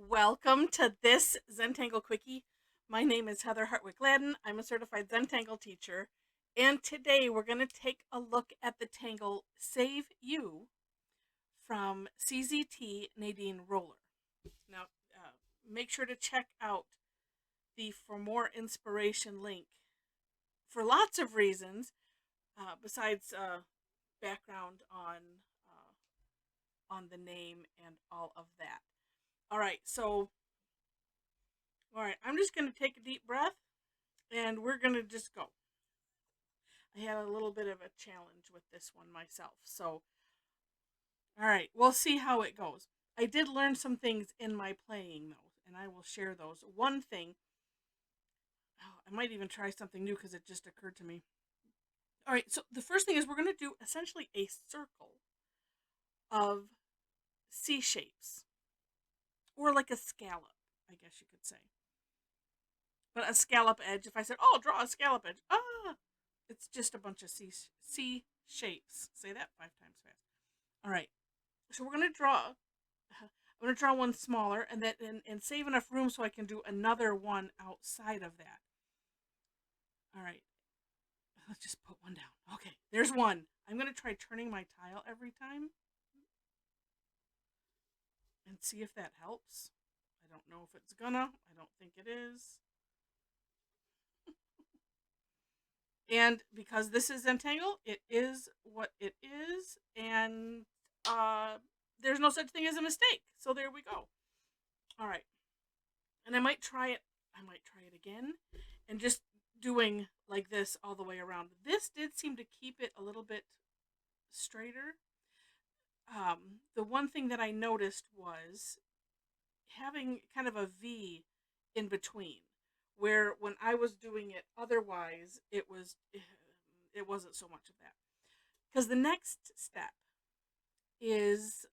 Welcome to this Zentangle Quickie. My name is Heather Hartwick Gladden. I'm a certified Zentangle teacher, and today we're going to take a look at the Tangle SaveU from CZT Nadine Roller. Now, make sure to check out the For More Inspiration link for lots of reasons, besides background on the name and all of that. All right, I'm just going to take a deep breath and we're going to just go. I had a little bit of a challenge with this one myself. So, all right, we'll see how it goes. I did learn some things in my playing, though, and I will share those. One thing, I might even try something new because it just occurred to me. All right, so the first thing is we're going to do essentially a circle of C shapes, or like a scallop, I guess you could say. But a scallop edge, if I said, oh, draw a scallop edge, it's just a bunch of C shapes. Say that 5 times fast. All right, so we're going to draw. I'm going to draw one smaller and then and save enough room so I can do another one outside of that. All right, let's just put one down. Okay, there's one. I'm going to try turning my tile every time and see if that helps. I don't know if it's gonna. I don't think it is. And because this is Zentangle, it is what it is, and there's no such thing as a mistake. So there we go. All right, and I might try it. I might try it again, and just doing like this all the way around. This did seem to keep it a little bit straighter. The one thing that I noticed was having kind of a V in between, where when I was doing it otherwise, it wasn't so much of that. Because the next step is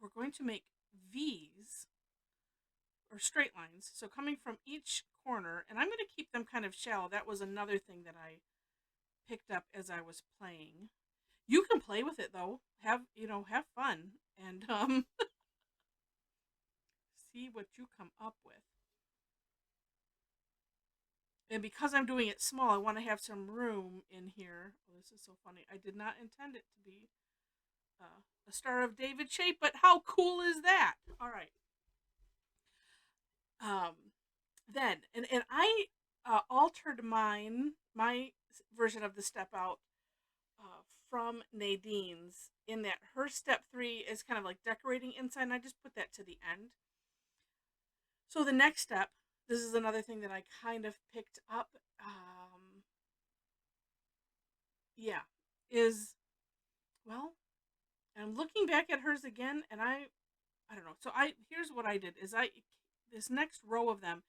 we're going to make V's or straight lines. So coming from each corner, and I'm going to keep them kind of shallow. That was another thing that I picked up as I was playing. You can play with it though. Have fun and see what you come up with. And because I'm doing it small, I want to have some room in here. Oh, this is so funny. I did not intend it to be a Star of David shape, but how cool is that? All right. Then and I altered my version of the step out from Nadine's, in that her step 3 is kind of like decorating inside, and I just put that to the end. So the next step, this is another thing that I kind of picked up, yeah, is, well, I'm looking back at hers again, and I don't know. So here's what I did is this next row of them,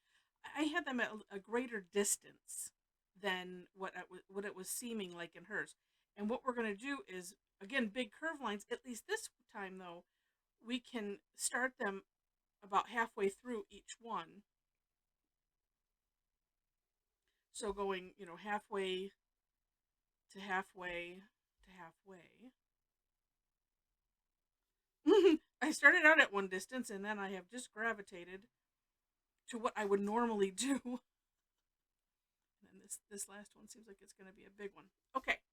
I had them at a greater distance than what it was seeming like in hers. And what we're going to do is, again, big curve lines. At least this time, though, we can start them about halfway through each one. So going, halfway to halfway to halfway. I started out at one distance, and then I have just gravitated to what I would normally do. And this last one seems like it's going to be a big one. Okay.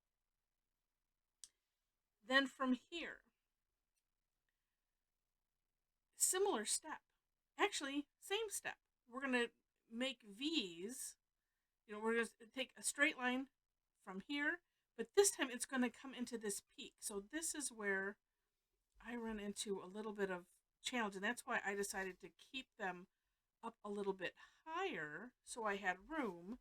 Then from here, similar step. Actually, same step. We're going to make V's. We're going to take a straight line from here, but this time it's going to come into this peak. So this is where I run into a little bit of challenge, and that's why I decided to keep them up a little bit higher so I had room.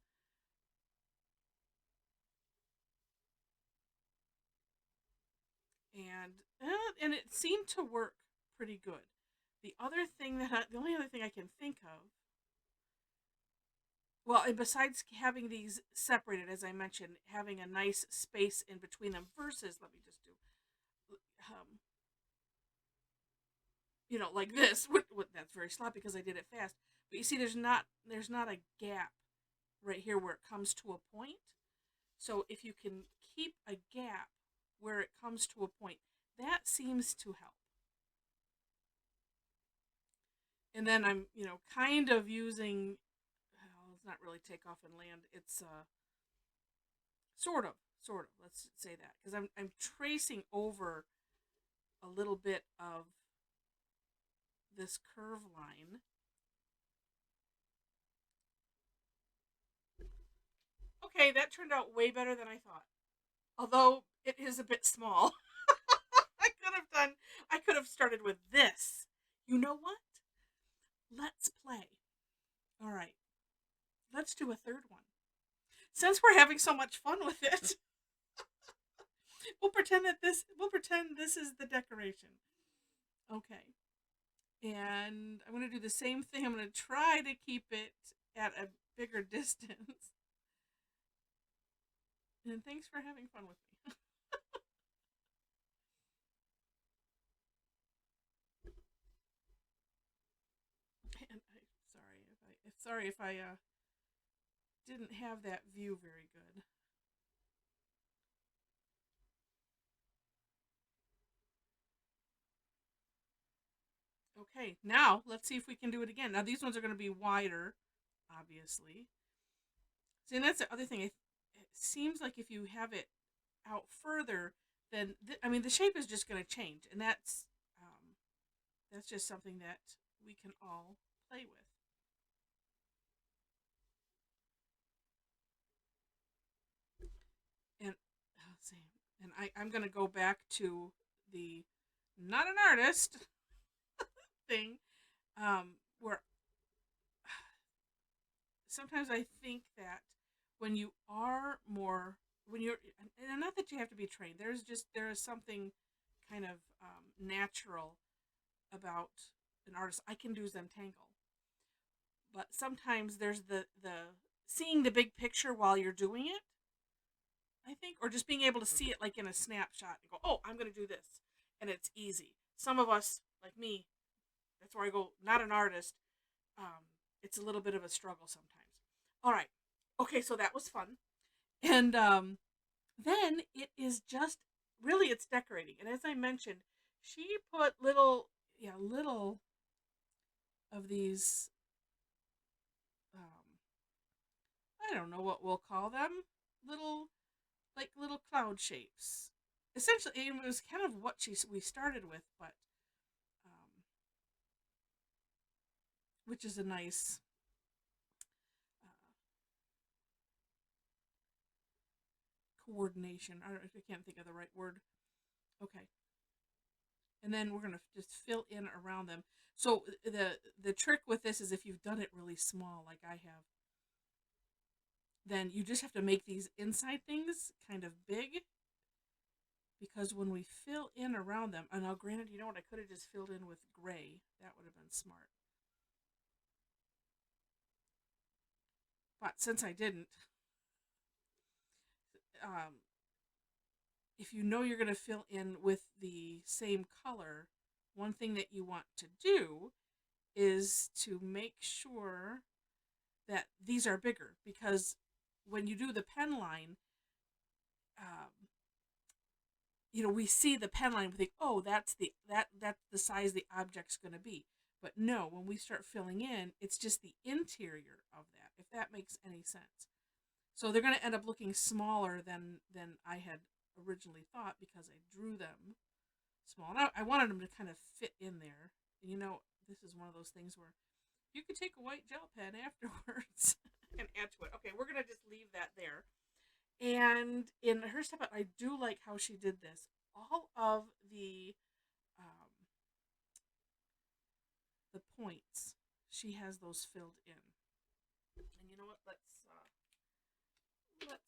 And it seemed to work pretty good. The only other thing I can think of, well, and besides having these separated, as I mentioned, having a nice space in between them versus, let me just do, like this. That's very sloppy because I did it fast. But you see, there's not a gap right here where it comes to a point. So if you can keep a gap where it comes to a point, that seems to help. And then I'm, kind of using, well, it's not really take off and land. It's sort of, let's say that. Because I'm tracing over a little bit of this curve line. Okay, that turned out way better than I thought. Although it is a bit small. I could have started with this. You know what? Let's play. All right. Let's do a third one. Since we're having so much fun with it, we'll pretend this is the decoration. Okay. And I'm going to do the same thing. I'm going to try to keep it at a bigger distance. And thanks for having fun with me. And sorry if I didn't have that view very good. Okay, now let's see if we can do it again. Now these ones are going to be wider, obviously. See, and that's the other thing. It seems like if you have it out further, then the shape is just going to change, and that's just something that we can all play with. And let's see, and I'm going to go back to the not an artist thing, where sometimes I think that when you are more, when you're, and not that you have to be trained, there is something kind of natural about an artist. I can do Zentangle, but sometimes there's the seeing the big picture while you're doing it, I think, or just being able to see it like in a snapshot and go, oh, I'm going to do this, and it's easy. Some of us, like me, that's where I go, not an artist. It's a little bit of a struggle sometimes. All right. Okay, so that was fun. And then it is just, really, it's decorating. And as I mentioned, she put little of these, I don't know what we'll call them, little cloud shapes. Essentially, it was kind of what we started with, but which is a nice coordination. I can't think of the right word. Okay. And then we're going to just fill in around them. So the trick with this is if you've done it really small like I have, then you just have to make these inside things kind of big, because when we fill in around them, and now granted, you know what, I could have just filled in with gray. That would have been smart. But since I didn't, if you know you're going to fill in with the same color, one thing that you want to do is to make sure that these are bigger, because when you do the pen line, we see the pen line, we think, oh, that's the size the object's going to be. But no, when we start filling in, it's just the interior of that, if that makes any sense. So they're going to end up looking smaller than I had originally thought, because I drew them small. And I wanted them to kind of fit in there. And this is one of those things where you could take a white gel pen afterwards and add to it. Okay, we're going to just leave that there. And in her step up, I do like how she did this. All of the points, she has those filled in. And you know what? Let's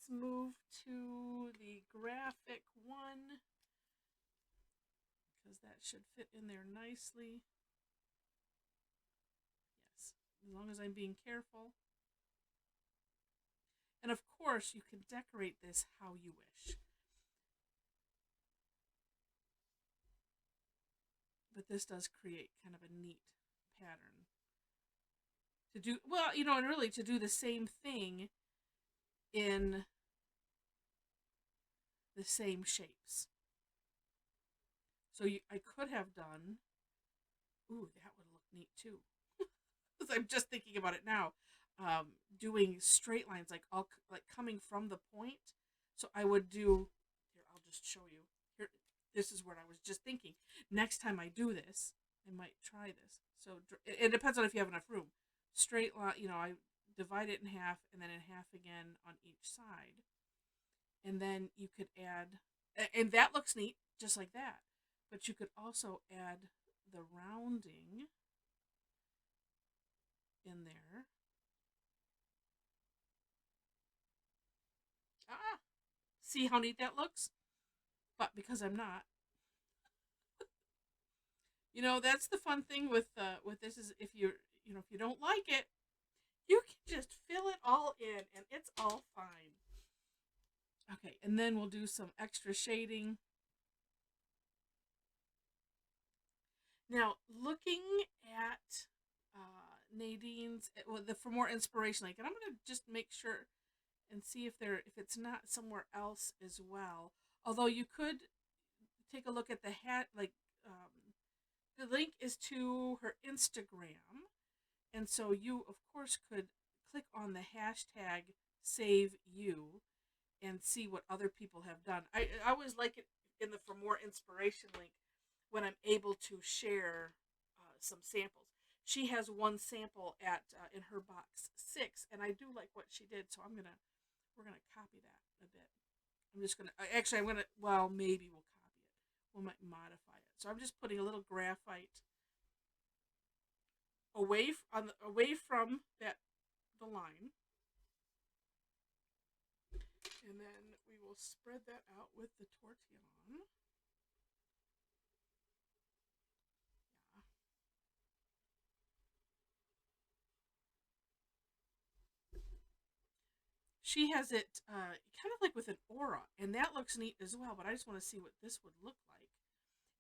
move to the graphic one, because that should fit in there nicely. Yes, as long as I'm being careful. And of course, you can decorate this how you wish. But this does create kind of a neat pattern. To do, well, and really to do the same thing in the same shapes. So I could have done, ooh, that would look neat too. I'm just thinking about it now. Doing straight lines, like all like coming from the point. So I would do here. I'll just show you here. This is what I was just thinking. Next time I do this, I might try this. So it depends on if you have enough room. Straight line, I divide it in half and then in half again on each side, and then you could add, and that looks neat, just like that. But you could also add the rounding in there. Ah, see how neat that looks? But because I'm not, that's the fun thing with this is if you don't like it, you can just fill it all in and it's all fine. Okay, and then we'll do some extra shading. Now, looking at Nadine's for more inspiration, and I'm gonna just make sure and see if it's not somewhere else as well. Although you could take a look at the hat, the link is to her Instagram, and so you of course could click on the hashtag SaveU and see what other people have done. I always like it in the for more inspiration link when I'm able to share some samples. She has one sample at in her box 6, and I do like what she did, so we're gonna copy that a bit. I'm just gonna actually I'm gonna well maybe we'll copy it. We might modify it. So I'm just putting a little graphite away from the line, and then we will spread that out with the tortillon. She has it kind of like with an aura, and that looks neat as well, but I just want to see what this would look like.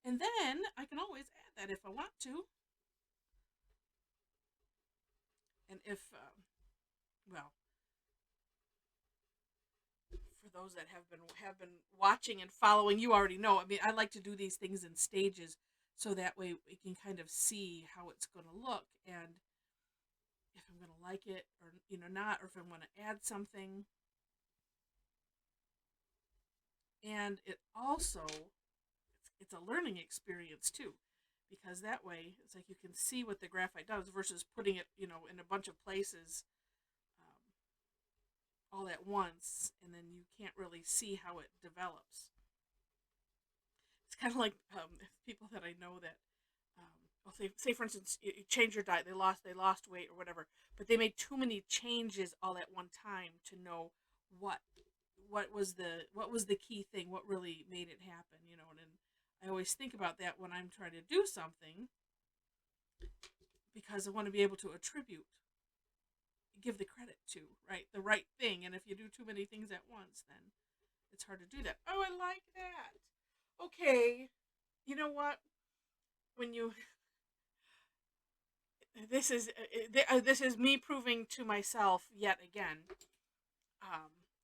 And then I can always add that if I want to. And if, well, for those that have been watching and following, you already know. I mean, I like to do these things in stages, so that way we can kind of see how it's going to look, and if I'm going to like it or not, or if I'm going to add something. And it also it's a learning experience too, because that way it's like you can see what the graphite does versus putting it in a bunch of places all at once, and then you can't really see how it develops. It's kind of like people that I know that I'll say for instance you change your diet, they lost weight or whatever, but they made too many changes all at one time to know what what was the key thing, what really made it happen, and I always think about that when I'm trying to do something, because I want to be able to give the credit to the right thing, and if you do too many things at once, then it's hard to do that. Oh, I like that. Okay, you know what? When you this is me proving to myself yet again.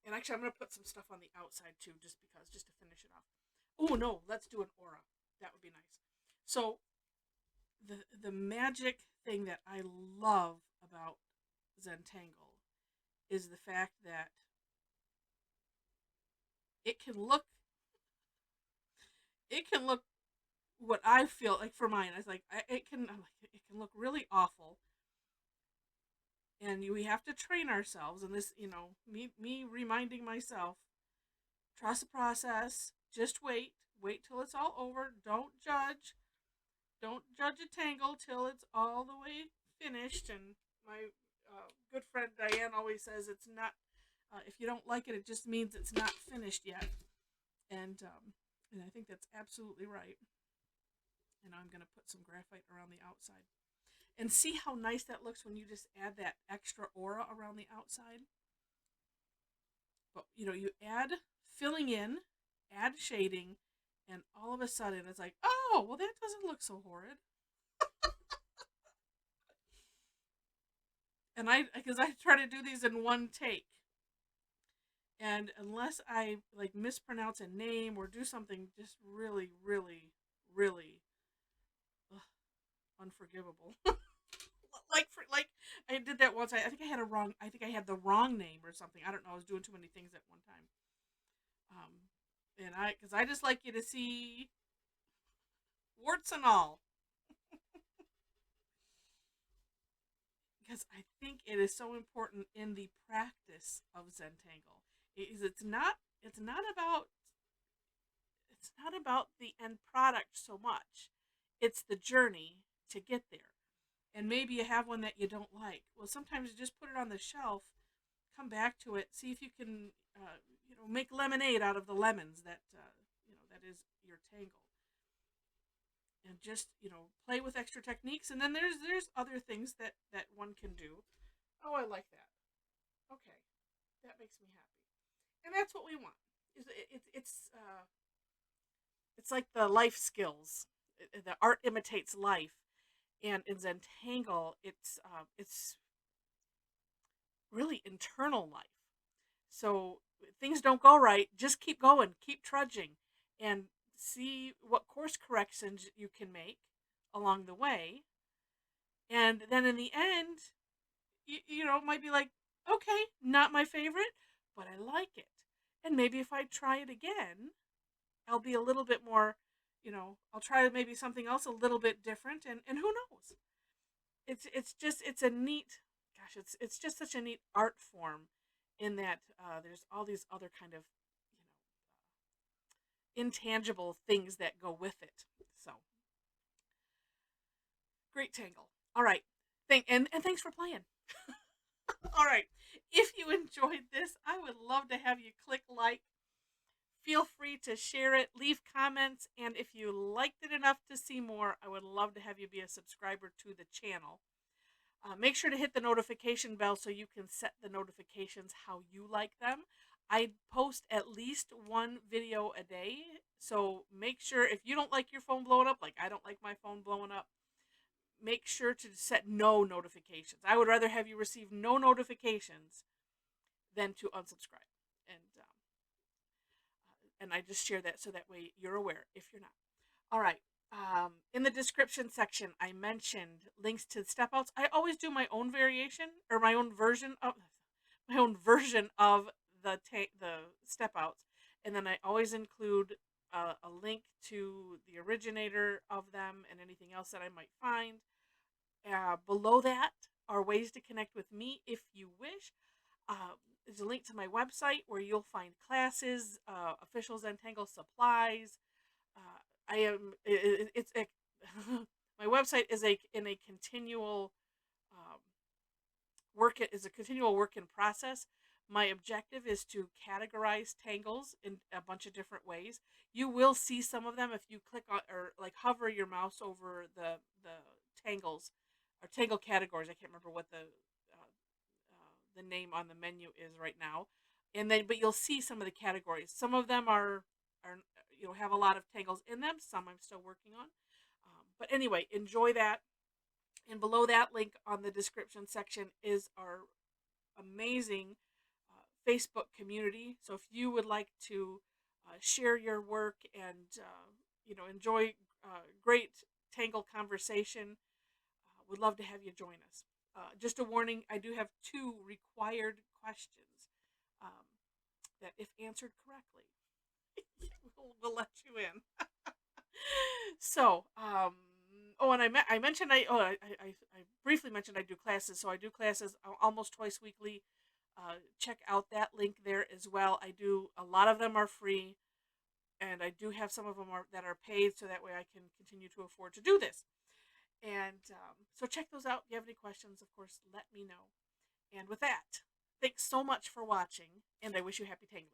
And actually, I'm gonna put some stuff on the outside too, just to finish it off. Oh no, let's do an aura. That would be nice. So the magic thing that I love about Zentangle is the fact that it can look what I feel like for mine. I was like it can look really awful, and we have to train ourselves. And this, me reminding myself, trust the process. Just wait till it's all over. Don't judge a tangle till it's all the way finished. And my good friend Diane always says it's not. If you don't like it, it just means it's not finished yet. And I think that's absolutely right. And I'm gonna put some graphite around the outside. And see how nice that looks when you just add that extra aura around the outside. But you add filling in, add shading, and all of a sudden it's like, oh, well, that doesn't look so horrid. And because I try to do these in one take, and unless I like mispronounce a name or do something just really, really, really unforgivable, like I did that once. I think I had a wrong. I think I had the wrong name or something. I don't know. I was doing too many things at one time. And because I just like you to see warts and all, because I think it is so important in the practice of Zentangle. It's not about the end product so much. It's the journey to get there. And maybe you have one that you don't like. Well, sometimes you just put it on the shelf, come back to it, see if you can, make lemonade out of the lemons that, that is your tangle, and just play with extra techniques. And then there's other things that one can do. Oh, I like that. Okay, that makes me happy, and that's what we want. It's like the life skills. The art imitates life, and in Zentangle, it's really internal life. So if things don't go right, just keep going, keep trudging, and see what course corrections you can make along the way. And then in the end, it might be like, okay, not my favorite, but I like it. And maybe if I try it again, I'll be a little bit more, I'll try maybe something else a little bit different, and who knows? It's a neat, gosh, it's just such a neat art form, in that there's all these other kind of intangible things that go with it. So great tangle. All right, and thanks for playing. All right, if you enjoyed this, I would love to have you click like. Feel free to share it, leave comments, and if you liked it enough to see more, I would love to have you be a subscriber to the channel. Make sure to hit the notification bell so you can set the notifications how you like them. I post at least one video a day, so make sure, if you don't like your phone blowing up, like I don't like my phone blowing up, make sure to set no notifications. I would rather have you receive no notifications than to unsubscribe. And I just share that so that way you're aware if you're not. All right. In the description section, I mentioned links to step outs. I always do my own variation, or my own version of the step outs, and then I always include a link to the originator of them and anything else that I might find. Below that are ways to connect with me if you wish. There's a link to my website where you'll find classes, official Zentangle supplies. I am. It's a, my website is in a continual work in process. My objective is to categorize tangles in a bunch of different ways. You will see some of them if you click on, or like hover your mouse over the tangles or tangle categories. I can't remember what the name on the menu is right now, but you'll see some of the categories. Some of them are have a lot of tangles in them. Some I'm still working on, but anyway, enjoy that. And below that link on the description section is our amazing Facebook community. So if you would like to share your work and enjoy great tangle conversation, would love to have you join us. Just a warning, I do have 2 required questions that, if answered correctly, we'll let you in. So, and I mentioned I briefly mentioned I do classes. So I do classes almost twice weekly. Check out that link there as well. A lot of them are free, and I do have some of them that are paid, so that way I can continue to afford to do this. And so check those out. If you have any questions, of course, let me know. And with that, thanks so much for watching, and I wish you happy tangling.